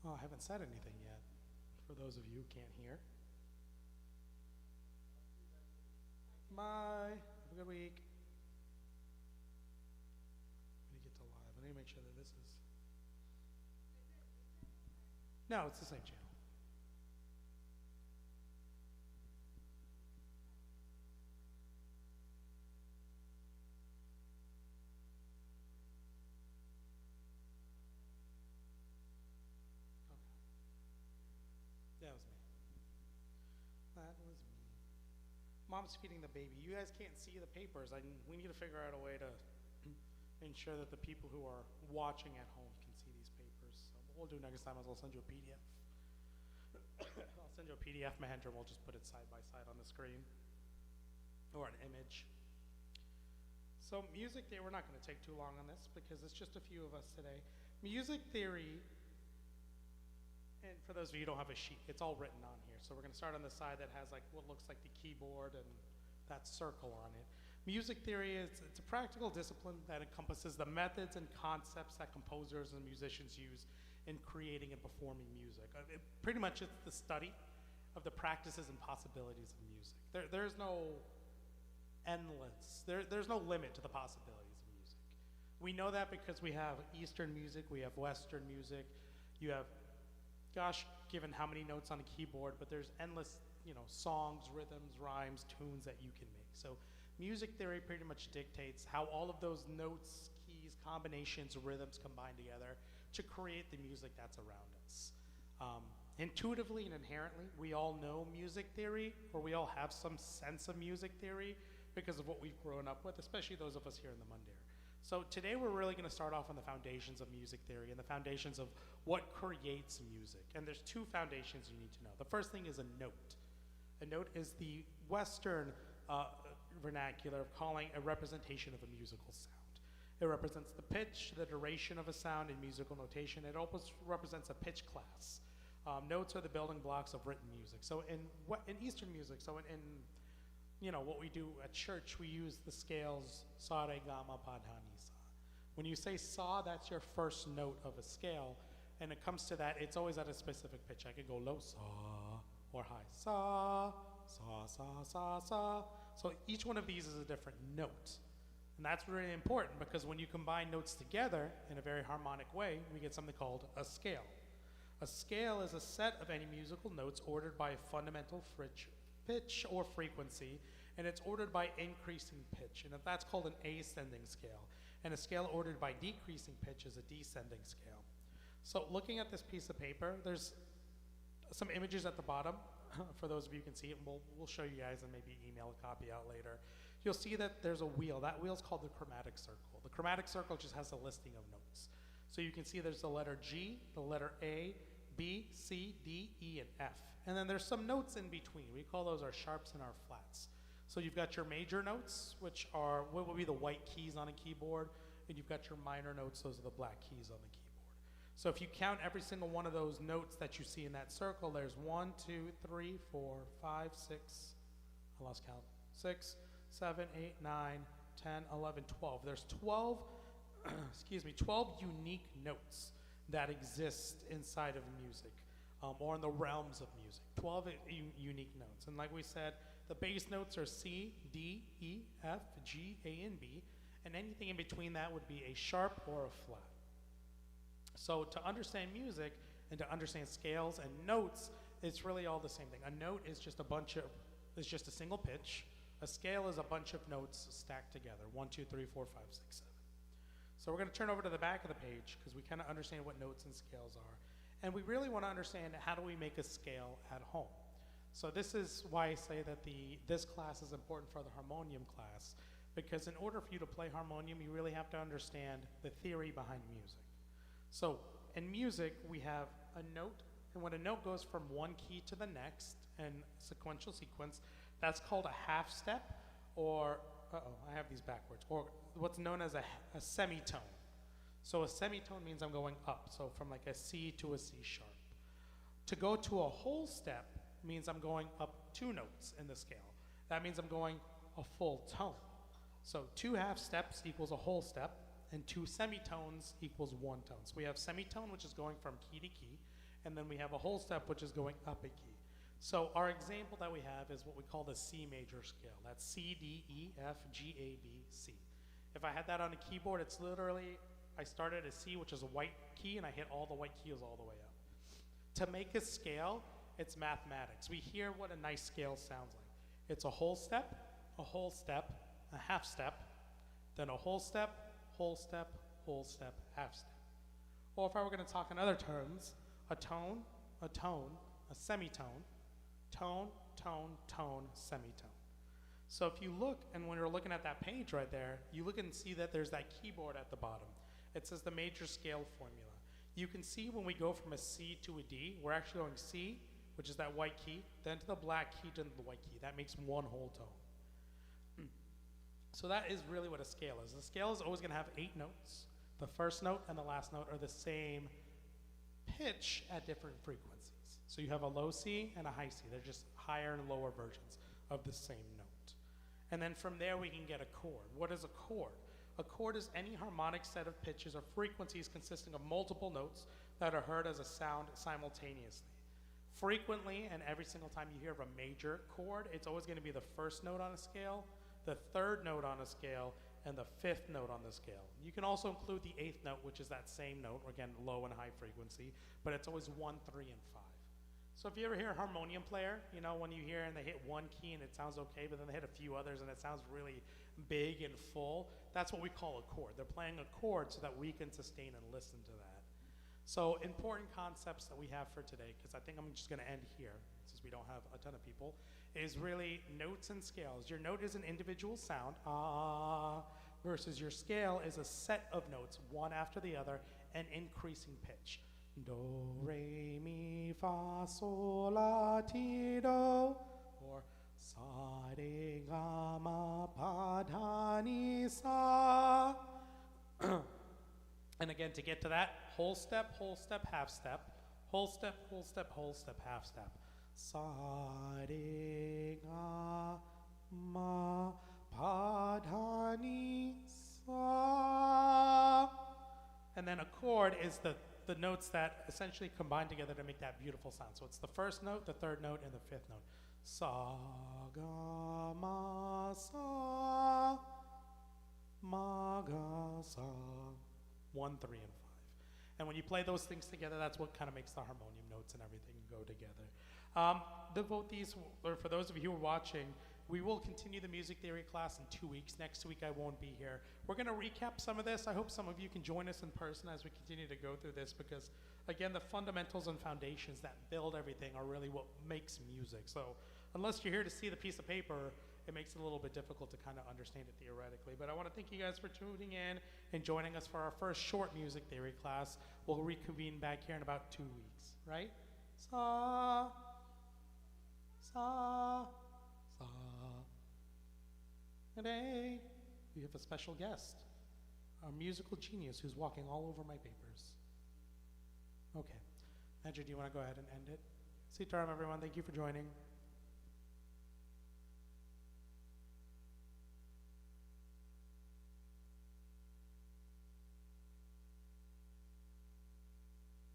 Oh, I haven't said anything yet. For those of you who can't hear. Bye. Have a good week. When you get to live, I need to make sure that this is. No, it's the same channel. Okay. That was me. That was me. Mom's feeding the baby. You guys can't see the papers. We need to figure out a way to ensure that the people who are watching at home can see these papers. So what we'll do next time is I'll send you a PDF. I'll send you a PDF, Mahendra, and we'll just put it side by side on the screen. Or an image. So music theory, we're not going to take too long on this because it's just a few of us today. Music theory, and for those of you who don't have a sheet, it's all written on here. So we're going to start on the side that has like what looks like the keyboard and that circle on it. Music theory is it's a practical discipline that encompasses the methods and concepts that composers and musicians use in creating and performing music. Pretty much it's the study of the practices and possibilities of music. There's no there's no limit to the possibilities of music. We know that because we have Eastern music, we have Western music, you have, gosh, given how many notes on a keyboard, but there's endless, songs, rhythms, rhymes, tunes that you can make. So music theory pretty much dictates how all of those notes, keys, combinations, rhythms combine together to create the music that's around us. Intuitively and inherently, we all know music theory, or we all have some sense of music theory because of what we've grown up with, especially those of us here in the Mandir. So today we're really going to start off on the foundations of music theory and the foundations of what creates music. And there's two foundations you need to know. The first thing is a note. A note is the Western vernacular of calling a representation of a musical sound. It represents the pitch, the duration of a sound in musical notation. It also represents a pitch class. Notes are the building blocks of written music. So in Eastern music, so in what we do at church, we use the scales sa, re, ga, ma, pa, dha, ni, sa. When you say sa, that's your first note of a scale, and it comes to that, it's always at a specific pitch. I could go low sa or high sa, sa, sa, sa, sa. So each one of these is a different note. And that's really important because when you combine notes together in a very harmonic way, we get something called a scale. A scale is a set of any musical notes ordered by a fundamental pitch or frequency, and it's ordered by increasing pitch, and that's called an ascending scale. And a scale ordered by decreasing pitch is a descending scale. So looking at this piece of paper, there's some images at the bottom. For those of you who can see it, we'll show you guys and maybe email a copy out later. You'll see that there's a wheel. That wheel is called the chromatic circle. The chromatic circle just has a listing of notes. So you can see there's the letter G, the letter A, B, C, D, E, and F. And then there's some notes in between. We call those our sharps and our flats. So you've got your major notes, which are what would be the white keys on a keyboard, and you've got your minor notes, those are the black keys on the keyboard. So if you count every single one of those notes that you see in that circle, there's 1, 2, 3, 4, 5, 6, I lost count, 6, 7, 8, 9, 10, 11, 12. There's 12, 12 unique notes that exist inside of music, or in the realms of music. 12 unique notes. And like we said, the bass notes are C, D, E, F, G, A, and B, and anything in between that would be a sharp or a flat. So to understand music and to understand scales and notes, it's really all the same thing. A note is just a single pitch. A scale is a bunch of notes stacked together. 1, 2, 3, 4, 5, 6, 7. So we're going to turn over to the back of the page because we kind of understand what notes and scales are. And we really want to understand how do we make a scale at home. So this is why I say that this class is important for the harmonium class, because in order for you to play harmonium, you really have to understand the theory behind music. So in music, we have a note, and when a note goes from one key to the next in sequential sequence, that's called a half step, or, I have these backwards, or what's known as a semitone. So a semitone means I'm going up, so from like a C to a C sharp. To go to a whole step means I'm going up 2 notes in the scale. That means I'm going a full tone. So 2 half steps equals a whole step, and 2 semitones equals 1 tone. So we have semitone, which is going from key to key, and then we have a whole step which is going up a key. So our example that we have is what we call the C major scale. That's C, D, E, F, G, A, B, C. If I had that on a keyboard, it's literally, I started at C, which is a white key, and I hit all the white keys all the way up. To make a scale, it's mathematics. We hear what a nice scale sounds like. It's a whole step, a half step, then a whole step, whole step, whole step, half step. Or if I were going to talk in other terms, a tone, a semitone, tone, tone, tone, semitone. So if you look, and when you're looking at that page right there, you look and see that there's that keyboard at the bottom. It says the major scale formula. You can see when we go from a C to a D, we're actually going C, which is that white key, then to the black key, to the white key. That makes one whole tone. So that is really what a scale is. A scale is always going to have 8 notes. The first note and the last note are the same pitch at different frequencies. So you have a low C and a high C. They're just higher and lower versions of the same note. And then from there we can get a chord. What is a chord? A chord is any harmonic set of pitches or frequencies consisting of multiple notes that are heard as a sound simultaneously. Frequently, and every single time you hear of a major chord, it's always going to be the first note on a scale, the third note on a scale, and the 5th note on the scale. You can also include the 8th note, which is that same note, again, low and high frequency, but it's always 1, 3, and 5. So if you ever hear a harmonium player, you know, when you hear and they hit one key and it sounds okay, but then they hit a few others and it sounds really big and full, that's what we call a chord. They're playing a chord so that we can sustain and listen to that. So important concepts that we have for today, because I think I'm just going to end here, since we don't have a ton of people, is really notes and scales. Your note is an individual sound, ah, versus your scale is a set of notes, one after the other, and increasing pitch. Do, re, mi, fa, sol, la, ti, do, or sa, re, ga, ma, pa, da, ni, sa. And again, to get to that, whole step, half step, whole step, half step. Sa, re, ga, ma, pa, da, ni, sa. And then a chord is the notes that essentially combine together to make that beautiful sound. So it's the first note, the third note, and the 5th note. Sa, ga, ma, sa, ma, ga, sa. 1, 3, and 5. And when you play those things together, that's what kind of makes the harmonium notes and everything go together. Devotees, or for those of you who are watching, we will continue the music theory class in 2 weeks. Next week I won't be here. We're going to recap some of this. I hope some of you can join us in person as we continue to go through this, because again, the fundamentals and foundations that build everything are really what makes music. So unless you're here to see the piece of paper, it makes it a little bit difficult to kind of understand it theoretically. But I want to thank you guys for tuning in and joining us for our first short music theory class. We'll reconvene back here in about 2 weeks, right? Sa, sa, sa. Today, we have a special guest, our musical genius who's walking all over my papers. Okay. Andrew, do you want to go ahead and end it? Sita Ram, everyone. Thank you for joining.